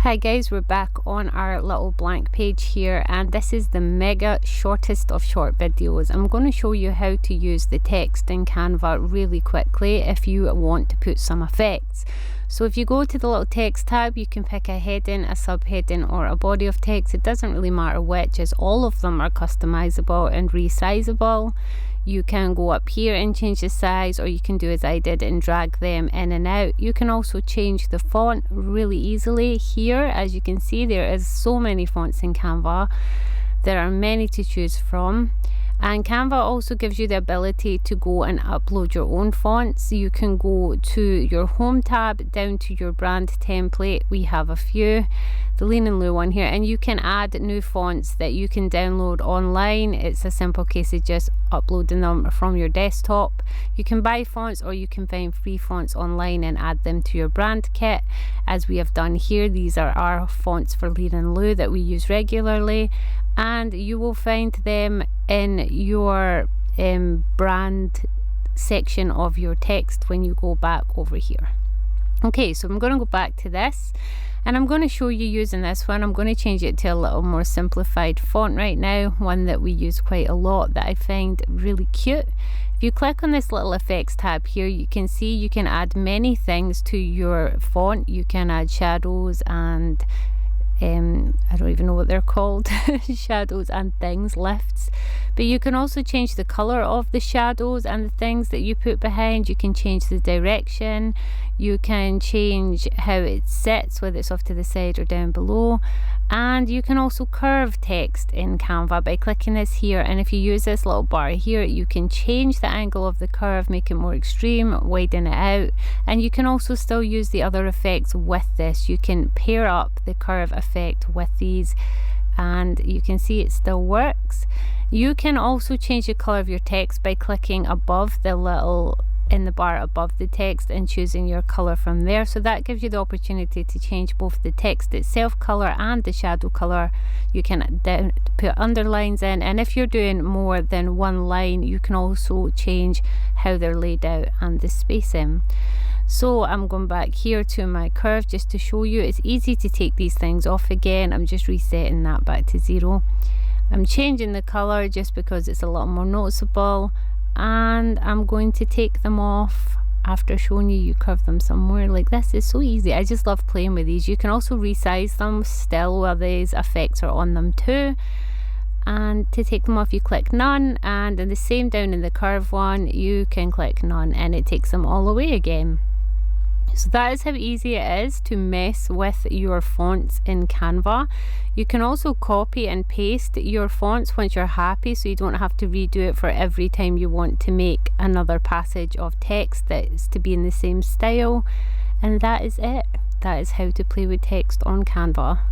Hi guys, we're back on our little blank page here, and this is the mega shortest of short videos. I'm going to show you how to use the text in Canva really quickly if you want to put some effects. So if you go to the little text tab, you can pick a heading, a subheading, or a body of text. It doesn't really matter which, as all of them are customizable and resizable. You can go up here and change the size, or you can do as I did and drag them in and out. You can also change the font really easily here. As you can see, there is so many fonts in Canva. There are many to choose from. And Canva also gives you the ability to go and upload your own fonts. You can go to your home tab, down to your brand template. We have a few, the Lean and Lou one here, and you can add new fonts that you can download online. It's a simple case of just uploading them from your desktop. You can buy fonts, or you can find free fonts online and add them to your brand kit, as we have done here. These are our fonts for Lean and Lou that we use regularly, and you will find them in your brand section of your text when you go back over here. Okay, so I'm going to go back to this, and I'm going to show you using this one. I'm going to change it to a little more simplified font right now, one that we use quite a lot that I find really cute. If you click on this little effects tab here, you can see you can add many things to your font. You can add shadows and I don't even know what they're called, shadows and things, lifts. But you can also change the color of the shadows and the things that you put behind. You can change the direction. You can change how it sits, whether it's off to the side or down below. And you can also curve text in Canva by clicking this here. And if you use this little bar here, you can change the angle of the curve, make it more extreme, widen it out. And you can also still use the other effects with this. You can pair up the curve effect with these, and you can see it still works. You can also change the color of your text by clicking above the little in the bar above the text and choosing your color from there. So that gives you the opportunity to change both the text itself color and the shadow color. You can put underlines in, and if you're doing more than one line, you can also change how they're laid out and the spacing. So I'm going back here to my curve just to show you. It's easy to take these things off again. I'm just resetting that back to 0. I'm changing the color just because it's a lot more noticeable, and I'm going to take them off after showing you. You curve them somewhere like this. It's so easy. I just love playing with these. You can also resize them still while these effects are on them too. And to take them off, you click none, and in the same down in the curve one, you can click none, and it takes them all away again. So that is how easy it is to mess with your fonts in Canva. You can also copy and paste your fonts once you're happy, so you don't have to redo it for every time you want to make another passage of text that is to be in the same style. And that is it. That is how to play with text on Canva.